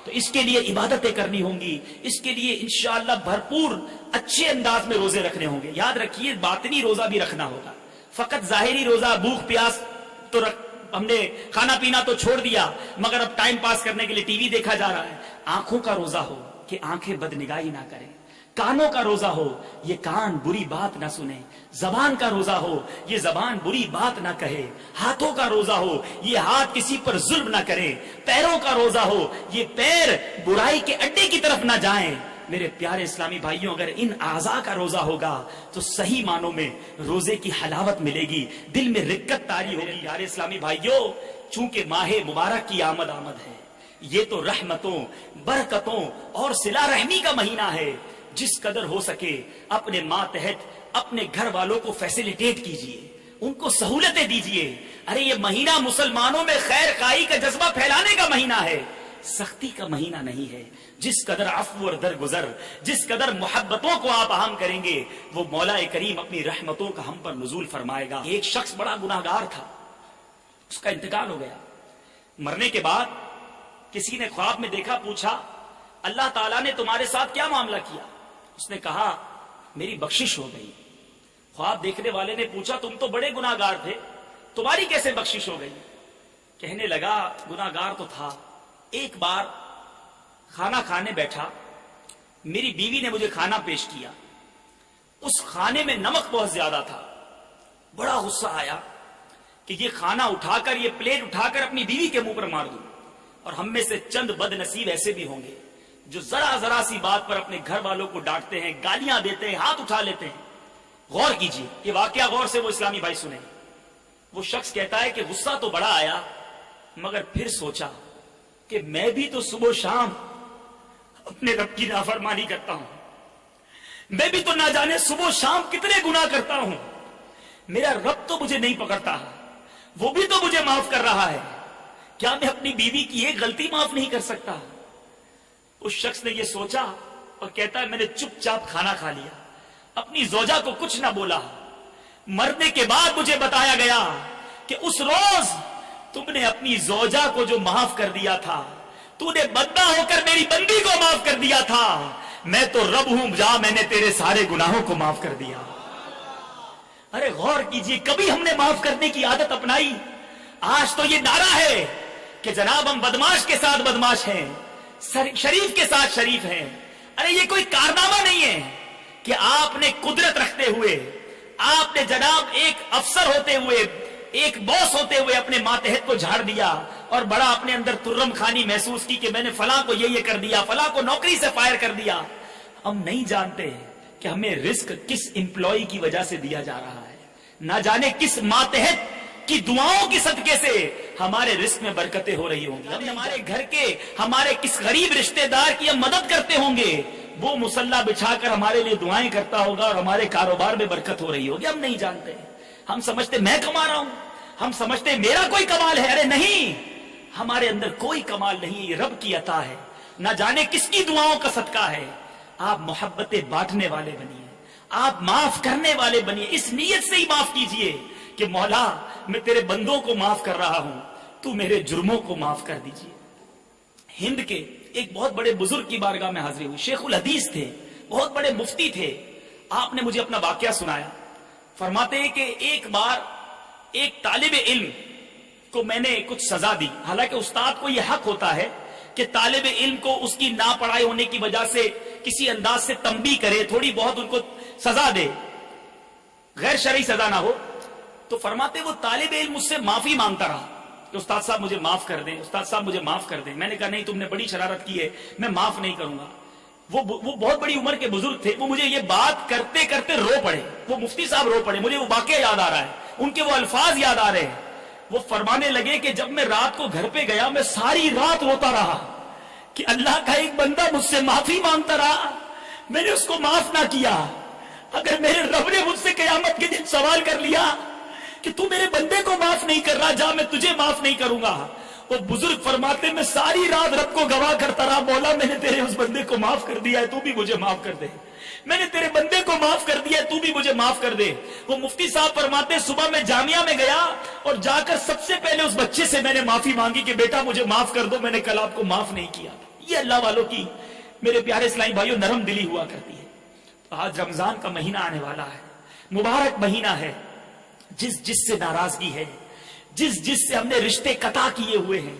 تو اس کے لیے عبادتیں کرنی ہوں گی، اس کے لیے انشاءاللہ بھرپور اچھے انداز میں روزے رکھنے ہوں گے. یاد رکھیے باطنی روزہ بھی رکھنا ہوگا. فقط ظاہری روزہ بھوک پیاس تو ہم نے کھانا پینا تو چھوڑ دیا، مگر اب ٹائم پاس کرنے کے لیے ٹی وی دیکھا جا رہا ہے. آنکھوں کا روزہ ہو کہ آنکھیں بدنگاہی نہ کریں، کانوں کا روزہ ہو یہ کان بری بات نہ سنیں، زبان کا روزہ ہو یہ زبان بری بات نہ کہے، ہاتھوں کا روزہ ہو یہ ہاتھ کسی پر ظلم نہ کرے، پیروں کا روزہ ہو یہ پیر برائی کے اڈے کی طرف نہ جائیں. میرے پیارے اسلامی بھائیوں، اگر ان اعضاء کا روزہ ہوگا تو صحیح معنوں میں روزے کی حلاوت ملے گی، دل میں رقت طاری ہوگی. پیارے اسلامی بھائیوں، چونکہ ماہ مبارک کی آمد ہے، یہ تو رحمتوں، برکتوں اور صلہ رحمی کا مہینہ ہے. جس قدر ہو سکے اپنے ماتحت اپنے گھر والوں کو فیسیلیٹیٹ کیجئے، ان کو سہولتیں دیجئے. ارے یہ مہینہ مسلمانوں میں خیر خواہی کا جذبہ پھیلانے کا مہینہ ہے، سختی کا مہینہ نہیں ہے. جس قدر عفو اور درگزر، جس قدر محبتوں کو آپ اہم کریں گے، وہ مولا کریم اپنی رحمتوں کا ہم پر نزول فرمائے گا. ایک شخص بڑا گناہگار تھا، اس کا انتقال ہو گیا. مرنے کے بعد کسی نے خواب میں دیکھا، پوچھا اللہ تعالیٰ نے تمہارے ساتھ کیا معاملہ کیا؟ اس نے کہا میری بخشش ہو گئی. خواب دیکھنے والے نے پوچھا تم تو بڑے گناہگار تھے، تمہاری کیسے بخشش ہو گئی؟ کہنے لگا گناہگار تو تھا. ایک بار کھانا کھانے بیٹھا، میری بیوی نے مجھے کھانا پیش کیا، اس کھانے میں نمک بہت زیادہ تھا. بڑا غصہ آیا کہ یہ کھانا اٹھا کر، یہ پلیٹ اٹھا کر اپنی بیوی کے منہ پر مار دوں. اور ہم میں سے چند بد نصیب ایسے بھی ہوں گے جو ذرا سی بات پر اپنے گھر والوں کو ڈانٹتے ہیں، گالیاں دیتے ہیں، ہاتھ اٹھا لیتے ہیں. غور کیجیے، یہ واقعہ غور سے وہ اسلامی بھائی سنیں. وہ شخص کہتا ہے کہ غصہ تو بڑا آیا، مگر پھر سوچا کہ میں بھی تو صبح و شام اپنے رب کی نافرمانی کرتا ہوں، میں بھی تو نہ جانے صبح و شام کتنے گناہ کرتا ہوں. میرا رب تو مجھے نہیں پکڑتا، وہ بھی تو مجھے معاف کر رہا ہے، کیا میں اپنی بیوی کی ایک غلطی معاف نہیں کر سکتا؟ اس شخص نے یہ سوچا اور کہتا ہے میں نے چپ چاپ کھانا کھا لیا، اپنی زوجہ کو کچھ نہ بولا. مرنے کے بعد مجھے بتایا گیا کہ اس روز تم نے اپنی زوجہ کو جو معاف کر دیا تھا، تو نے بندہ ہو کر میری بندی کو معاف کر دیا تھا. میں تو رب ہوں، جا میں نے تیرے سارے گناہوں کو معاف کر دیا. ارے غور کیجئے، کبھی ہم نے معاف کرنے کی عادت اپنائی؟ آج تو یہ نعرہ ہے کہ جناب ہم بدماش کے ساتھ بدماش ہیں، شریف کے ساتھ شریف ہیں. ارے یہ کوئی کارنامہ نہیں ہے کہ آپ نے قدرت رکھتے ہوئے، آپ نے جناب ایک افسر ہوتے ہوئے، ایک باس ہوتے ہوئے اپنے ماتحت کو جھاڑ دیا اور بڑا اپنے اندر ترم خانی محسوس کی کہ میں نے فلاں کو یہ کر دیا، فلاں کو نوکری سے فائر کر دیا. ہم نہیں جانتے کہ ہمیں رزق کس امپلائی کی وجہ سے دیا جا رہا ہے، نہ جانے کس ماتحت کی دعاؤں کی صدقے سے ہمارے رزق میں برکتیں ہو رہی ہوں گی. ہمارے گھر کے ہمارے کس غریب رشتہ دار کی ہم مدد کرتے ہوں گے، وہ مصلی بچھا کر ہمارے لیے دعائیں کرتا ہوگا اور ہمارے کاروبار میں برکت ہو رہی ہوگی. ہم نہیں جانتے، ہم سمجھتے میں کما رہا ہوں، ہم سمجھتے میرا کوئی کمال ہے. ارے نہیں، ہمارے اندر کوئی کمال نہیں، یہ رب کی عطا ہے، نہ جانے کس کی دعاؤں کا صدقہ ہے. آپ محبتیں بانٹنے والے بنیے، آپ معاف کرنے والے بنیے. اس نیت سے ہی معاف کیجئے کہ مولا میں تیرے بندوں کو معاف کر رہا ہوں، تو میرے جرموں کو معاف کر دیجئے. ہند کے ایک بہت بڑے بزرگ کی بارگاہ میں حاضری ہوئی، شیخ الحدیث تھے، بہت بڑے مفتی تھے. آپ نے مجھے اپنا واقعہ سنایا. فرماتے ہیں کہ ایک بار ایک طالب علم کو میں نے کچھ سزا دی. حالانکہ استاد کو یہ حق ہوتا ہے کہ طالب علم کو اس کی نا پڑھائی ہونے کی وجہ سے کسی انداز سے تنبیہ کرے، تھوڑی بہت ان کو سزا دے، غیر شرعی سزا نہ ہو. تو فرماتے وہ طالب علم مجھ سے معافی مانگتا رہا کہ استاد صاحب مجھے معاف کر دیں، استاد صاحب مجھے معاف کر دیں. میں نے کہا نہیں، تم نے بڑی شرارت کی ہے، میں معاف نہیں کروں گا. وہ بہت بڑی عمر کے بزرگ تھے، وہ مجھے یہ بات کرتے کرتے رو پڑے. وہ مفتی صاحب رو پڑے، مجھے وہ واقعہ یاد آ رہا ہے، ان کے وہ الفاظ یاد آ رہے ہیں. وہ فرمانے لگے کہ جب میں رات کو گھر پہ گیا، میں ساری رات روتا رہا کہ اللہ کا ایک بندہ مجھ سے معافی مانگتا رہا، میں نے اس کو معاف نہ کیا. اگر میرے رب نے مجھ سے قیامت کے دن سوال کر لیا کہ تو میرے بندے کو معاف نہیں کر رہا، جا میں تجھے معاف نہیں کروں گا. وہ بزرگ فرماتے میں ساری رات رب کو گواہ کرتا رہا، مولا میں نے تیرے اس بندے کو معاف کر دیا ہے، تو بھی مجھے معاف کر دے. میں نے تیرے بندے کو معاف کر دیا ہے، تو بھی مجھے معاف کر دے. وہ مفتی صاحب فرماتے صبح میں جامعہ میں گیا اور جا کر سب سے پہلے اس بچے سے میں نے معافی مانگی کہ بیٹا مجھے معاف کر دو، میں نے کل آپ کو معاف نہیں کیا. یہ اللہ والوں کی میرے پیارے اسلامی بھائیوں نرم دلی ہوا کرتی ہے. تو آج رمضان کا مہینہ آنے والا ہے, مبارک مہینہ ہے. جس سے ناراضگی ہے, جس سے ہم نے رشتے قطع کیے ہوئے ہیں,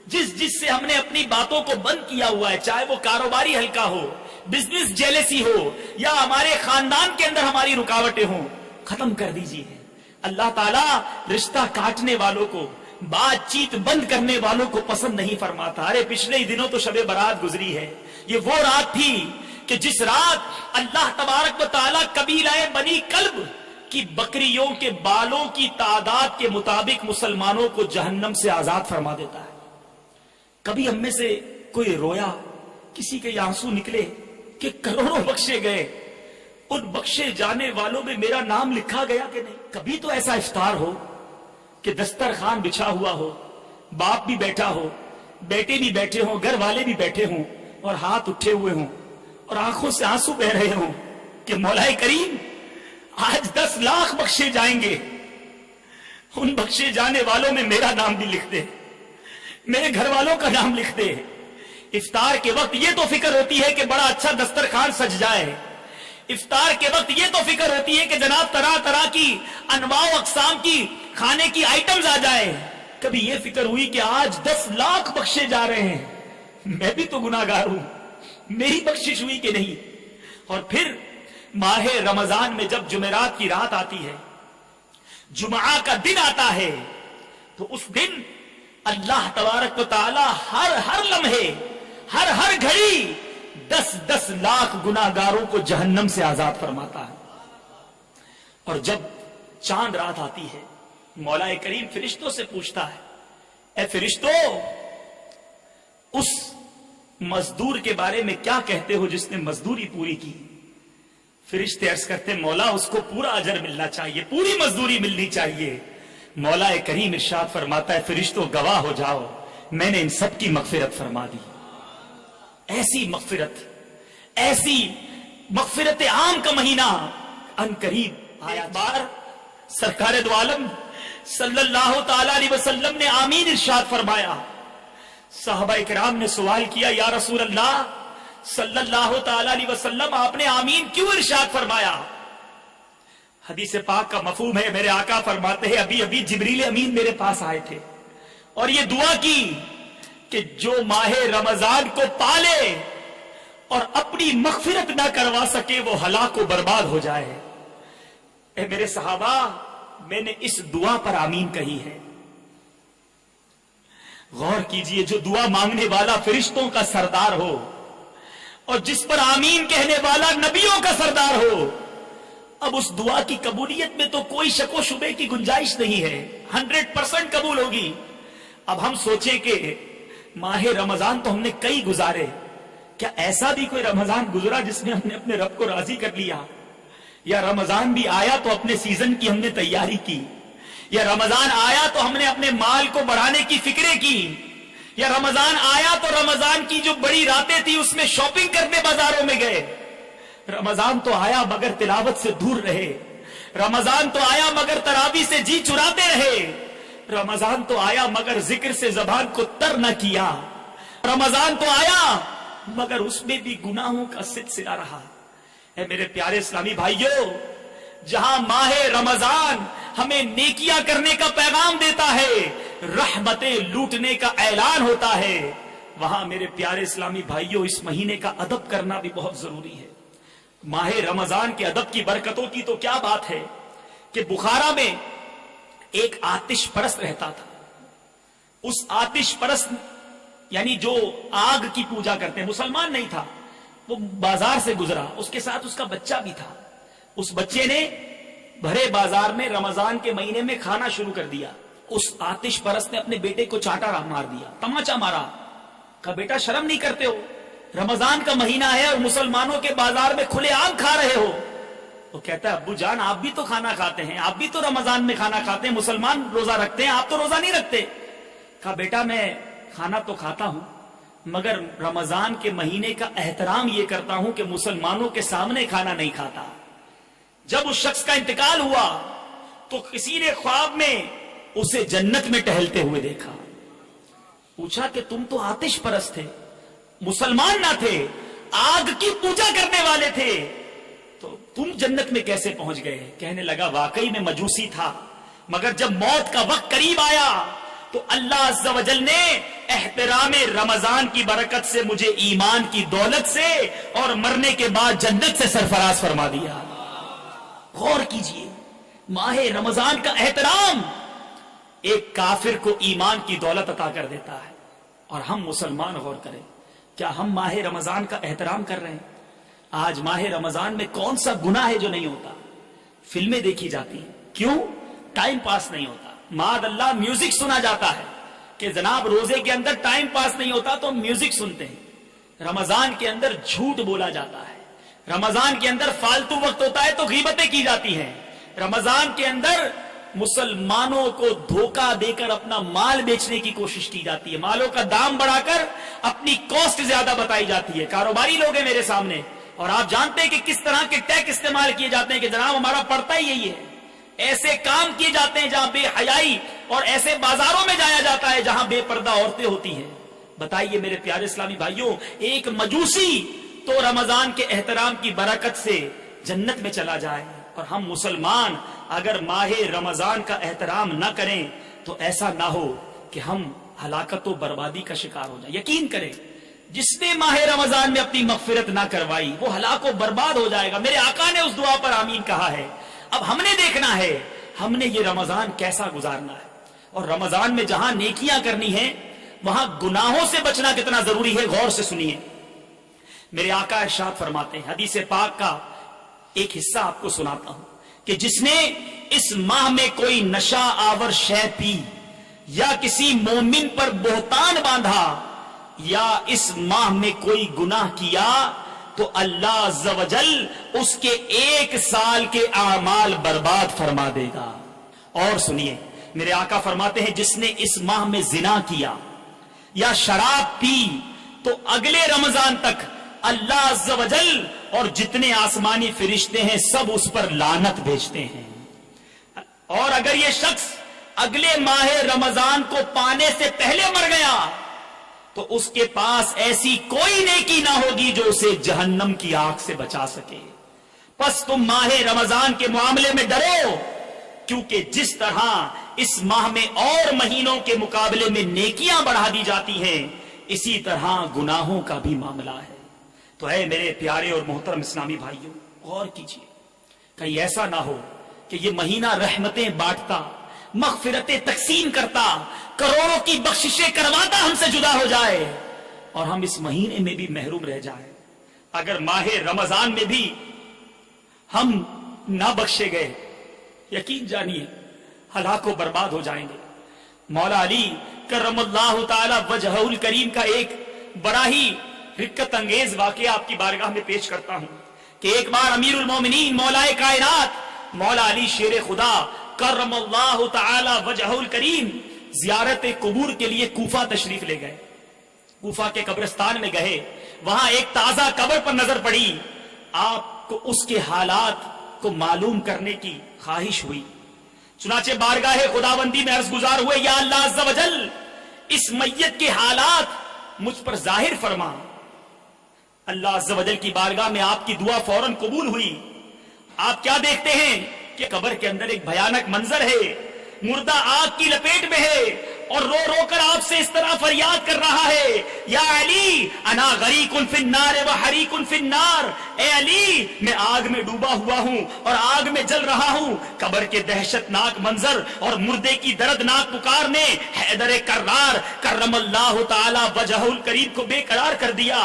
جس سے ہم نے اپنی باتوں کو بند کیا ہوا ہے, چاہے وہ کاروباری حلقہ ہو, بزنس جیلسی ہو, یا ہمارے خاندان کے اندر ہماری رکاوٹیں ہوں, ختم کر دیجیے. اللہ تعالیٰ رشتہ کاٹنے والوں کو, بات چیت بند کرنے والوں کو پسند نہیں فرماتا. ارے پچھلے ہی دنوں تو شب برات گزری ہے. یہ وہ رات تھی کہ جس رات اللہ تبارک و تعالیٰ قبیلہ بنی کلب کی بکریوں کے بالوں کی تعداد کے مطابق مسلمانوں کو جہنم سے آزاد فرما دیتا ہے. کبھی ہم میں سے کوئی رویا, کسی کے آنسو نکلے کہ کروڑوں بخشے گئے, ان بخشے جانے والوں میں میرا نام لکھا گیا کہ نہیں؟ کبھی تو ایسا افطار ہو کہ دسترخوان بچھا ہوا ہو, باپ بھی بیٹھا ہو, بیٹے بھی بیٹھے ہوں, گھر والے بھی بیٹھے ہوں, اور ہاتھ اٹھے ہوئے ہوں اور آنکھوں سے آنسو بہ رہے ہوں کہ مولا کریم آج 10 لاکھ بخشے جائیں گے, ان بخشے جانے والوں میں میرا نام بھی لکھ دے, میرے گھر والوں کا نام لکھ دے. افطار کے وقت یہ تو فکر ہوتی ہے کہ بڑا اچھا دسترخوان سج جائے. افطار کے وقت یہ تو فکر ہوتی ہے کہ جناب طرح طرح کی انواع و اقسام کی کھانے کی آئٹمز آ جائے. کبھی یہ فکر ہوئی کہ آج 10 لاکھ بخشے جا رہے ہیں, میں بھی تو گناہگار ہوں, میری بخشش ہوئی کہ نہیں؟ اور پھر ماہ رمضان میں جب جمعرات کی رات آتی ہے, جمعہ کا دن آتا ہے, تو اس دن اللہ تبارک و تعالی ہر لمحے, ہر گھڑی 10 لاکھ گناہگاروں کو جہنم سے آزاد فرماتا ہے. اور جب چاند رات آتی ہے, مولا کریم فرشتوں سے پوچھتا ہے, اے فرشتوں, اس مزدور کے بارے میں کیا کہتے ہو جس نے مزدوری پوری کی؟ فرشتے عرض کرتے مولا اس کو پورا اجر ملنا چاہیے, پوری مزدوری ملنی چاہیے. مولا کریم ارشاد فرماتا ہے فرشتوں گواہ ہو جاؤ, میں نے ان سب کی مغفرت فرما دی. ایسی مغفرت عام کا مہینہ ان قریب آیا. بار سرکار دو عالم صلی اللہ تعالی علیہ وسلم نے آمین ارشاد فرمایا. صحابہ کرام نے سوال کیا, یا رسول اللہ صلی اللہ تعالی علیہ وسلم آپ نے آمین کیوں ارشاد فرمایا؟ حدیث پاک کا مفہوم ہے, میرے آقا فرماتے ہیں ابھی جبریل امین میرے پاس آئے تھے اور یہ دعا کی کہ جو ماہ رمضان کو پالے اور اپنی مغفرت نہ کروا سکے وہ ہلاک و برباد ہو جائے. اے میرے صحابہ, میں نے اس دعا پر آمین کہی ہے. غور کیجئے, جو دعا مانگنے والا فرشتوں کا سردار ہو اور جس پر آمین کہنے والا نبیوں کا سردار ہو, اب اس دعا کی قبولیت میں تو کوئی شک و شبے کی گنجائش نہیں ہے, 100% قبول ہوگی. اب ہم سوچیں کہ ماہ رمضان تو ہم نے کئی گزارے, کیا ایسا بھی کوئی رمضان گزرا جس میں ہم نے اپنے رب کو راضی کر لیا؟ یا رمضان بھی آیا تو اپنے سیزن کی ہم نے تیاری کی, یا رمضان آیا تو ہم نے اپنے مال کو بڑھانے کی فکریں کی, یا رمضان آیا تو رمضان کی جو بڑی راتیں تھی اس میں شاپنگ کرنے بازاروں میں گئے. رمضان تو آیا مگر تلاوت سے دور رہے, رمضان تو آیا مگر تراویح سے جی چراتے رہے, رمضان تو آیا مگر ذکر سے زبان کو تر نہ کیا, رمضان تو آیا مگر اس میں بھی گناہوں کا سلسلہ رہا. اے میرے پیارے اسلامی بھائیوں, جہاں ماہ رمضان ہمیں نیکیاں کرنے کا پیغام دیتا ہے, رحمتیں لوٹنے کا اعلان ہوتا ہے, وہاں میرے پیارے اسلامی بھائیوں اس مہینے کا ادب کرنا بھی بہت ضروری ہے. ماہ رمضان کے ادب کی برکتوں کی تو کیا بات ہے کہ بخارا میں ایک آتش پرست رہتا تھا. اس آتش پرست یعنی جو آگ کی پوجا کرتے ہیں, مسلمان نہیں تھا, وہ بازار سے گزرا, اس کے ساتھ اس کا بچہ بھی تھا. اس بچے نے بھرے بازار میں رمضان کے مہینے میں کھانا شروع کر دیا. اس آتش پرست نے اپنے بیٹے کو چانٹا مار دیا, تماچا مارا, کہا بیٹا شرم نہیں کرتے ہو, رمضان کا مہینہ ہے اور مسلمانوں کے بازار میں کھلے عام کھا رہے ہو. وہ کہتا ہے ابو جان آپ بھی تو کھانا کھاتے ہیں, آپ بھی تو رمضان میں کھانا کھاتے ہیں, مسلمان روزہ رکھتے ہیں, آپ تو روزہ نہیں رکھتے. کہا بیٹا میں کھانا تو کھاتا ہوں مگر رمضان کے مہینے کا احترام یہ کرتا ہوں کہ مسلمانوں کے سامنے کھانا نہیں کھاتا. جب اس شخص کا انتقال ہوا تو کسی نے خواب میں اسے جنت میں ٹہلتے ہوئے دیکھا. پوچھا کہ تم تو آتش پرست تھے, مسلمان نہ تھے, آگ کی پوجا کرنے والے تھے, تو تم جنت میں کیسے پہنچ گئے؟ کہنے لگا واقعی میں مجوسی تھا, مگر جب موت کا وقت قریب آیا تو اللہ عز و جل نے احترام رمضان کی برکت سے مجھے ایمان کی دولت سے اور مرنے کے بعد جنت سے سرفراز فرما دیا. غور کیجئے, ماہ رمضان کا احترام ایک کافر کو ایمان کی دولت عطا کر دیتا ہے. اور ہم مسلمان غور کریں, کیا ہم ماہ رمضان کا احترام کر رہے ہیں؟ آج ماہ رمضان میں کون سا گناہ ہے جو نہیں ہوتا؟ فلمیں دیکھی جاتی ہیں, کیوں؟ ٹائم پاس نہیں ہوتا. معاذ اللہ میوزک سنا جاتا ہے کہ جناب روزے کے اندر ٹائم پاس نہیں ہوتا تو میوزک سنتے ہیں. رمضان کے اندر جھوٹ بولا جاتا ہے, رمضان کے اندر فالتو وقت ہوتا ہے تو غیبتیں کی جاتی ہیں, رمضان کے اندر مسلمانوں کو دھوکہ دے کر اپنا مال بیچنے کی کوشش کی جاتی ہے, مالوں کا دام بڑھا کر اپنی کاسٹ زیادہ بتائی جاتی ہے. کاروباری لوگ ہیں میرے سامنے, اور آپ جانتے ہیں کہ کس طرح کے ٹیک استعمال کیے جاتے ہیں کہ جناب ہمارا پڑتا ہی یہی ہے. ایسے کام کیے جاتے ہیں جہاں بے حیائی, اور ایسے بازاروں میں جایا جاتا ہے جہاں بے پردہ عورتیں ہوتی ہیں. بتائیے میرے پیارے اسلامی بھائیوں, ایک مجوسی تو رمضان کے احترام کی برکت سے جنت میں چلا جائے, اور ہم مسلمان اگر ماہ رمضان کا احترام نہ کریں تو ایسا نہ ہو کہ ہم ہلاکت و بربادی کا شکار ہو جائیں. یقین کریں, جس نے ماہ رمضان میں اپنی مغفرت نہ کروائی وہ ہلاک و برباد ہو جائے گا. میرے آقا نے اس دعا پر آمین کہا ہے. اب ہم نے دیکھنا ہے ہم نے یہ رمضان کیسا گزارنا ہے, اور رمضان میں جہاں نیکیاں کرنی ہیں وہاں گناہوں سے بچنا کتنا ضروری ہے. غور سے سنیے, میرے آقا ارشاد فرماتے ہیں, حدیث پاک کا ایک حصہ آپ کو سناتا ہوں, کہ جس نے اس ماہ میں کوئی نشہ آور شے پی, یا کسی مومن پر بہتان باندھا, یا اس ماہ میں کوئی گناہ کیا, تو اللہ عز و جل اس کے 1 سال کے اعمال برباد فرما دے گا. اور سنیے, میرے آقا فرماتے ہیں جس نے اس ماہ میں زنا کیا یا شراب پی تو اگلے رمضان تک اللہ عز و جل اور جتنے آسمانی فرشتے ہیں سب اس پر لعنت بھیجتے ہیں. اور اگر یہ شخص اگلے ماہ رمضان کو پانے سے پہلے مر گیا تو اس کے پاس ایسی کوئی نیکی نہ ہوگی جو اسے جہنم کی آگ سے بچا سکے. پس تم ماہ رمضان کے معاملے میں ڈرو, کیونکہ جس طرح اس ماہ میں اور مہینوں کے مقابلے میں نیکیاں بڑھا دی جاتی ہیں اسی طرح گناہوں کا بھی معاملہ ہے. تو اے میرے پیارے اور محترم اسلامی بھائیوں, غور کیجیے, کہیں ایسا نہ ہو کہ یہ مہینہ رحمتیں بانٹتا, مغفرتیں تقسیم کرتا, کروڑوں کی بخششیں کرواتا ہم سے جدا ہو جائے اور ہم اس مہینے میں بھی محروم رہ جائیں. اگر ماہ رمضان میں بھی ہم نہ بخشے گئے, یقین جانیے ہلاک و برباد ہو جائیں گے. مولا علی کرم اللہ تعالی وجہہ الکریم کا ایک بڑا ہی حکمت انگیز واقعہ آپ کی بارگاہ میں پیش کرتا ہوں کہ ایک بار امیر المومنین مولا کائنات مولا علی شیر خدا کرم اللہ تعالی وجہہ الکریم زیارت قبور کے لیے کوفہ تشریف لے گئے. کوفہ کے قبرستان میں گئے, وہاں ایک تازہ قبر پر نظر پڑی. آپ کو اس کے حالات کو معلوم کرنے کی خواہش ہوئی, چنانچہ بارگاہ خداوندی میں عرض گزار ہوئے, یا اللہ عز و جل اس میت کے حالات مجھ پر ظاہر فرما. اللہ عز و جل کی بارگاہ میں آپ کی دعا فوراً قبول ہوئی. آپ کیا دیکھتے ہیں کہ قبر کے اندر ایک بھیانک منظر ہے, مردہ آگ کی لپیٹ میں ہے اور رو رو کر آپ سے اس طرح فریاد کر رہا ہے, یا علی انا غریق فی النار و حریق فی النار, اے علی میں آگ میں ڈوبا ہوا ہوں اور آگ میں جل رہا ہوں. قبر کے دہشت ناک منظر اور مردے کی دردناک پکار نے حیدر کرار کرم اللہ تعالی وجہہ الکریم کو بے قرار کر دیا.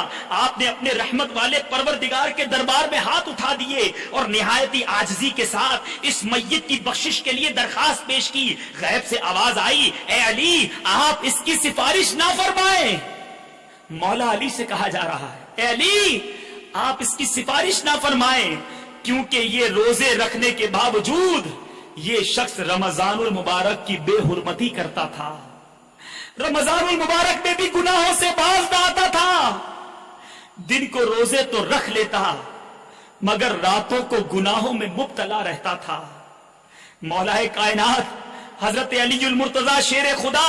آپ نے اپنے رحمت والے پروردگار کے دربار میں ہاتھ اٹھا دیے اور نہایتی عاجزی کے ساتھ اس میت کی بخشش کے لیے درخواست پیش کی. غیب سے آواز آئی, اے علی آپ اس کی سفارش نہ فرمائیں. مولا علی سے کہا جا رہا ہے, اے علی آپ اس کی سفارش نہ فرمائیں, کیونکہ یہ روزے رکھنے کے باوجود یہ شخص رمضان المبارک کی بے حرمتی کرتا تھا, رمضان المبارک میں بھی گناہوں سے باز نہ آتا تھا. دن کو روزے تو رکھ لیتا مگر راتوں کو گناہوں میں مبتلا رہتا تھا. مولا کائنات حضرت علی المرتضی شیر خدا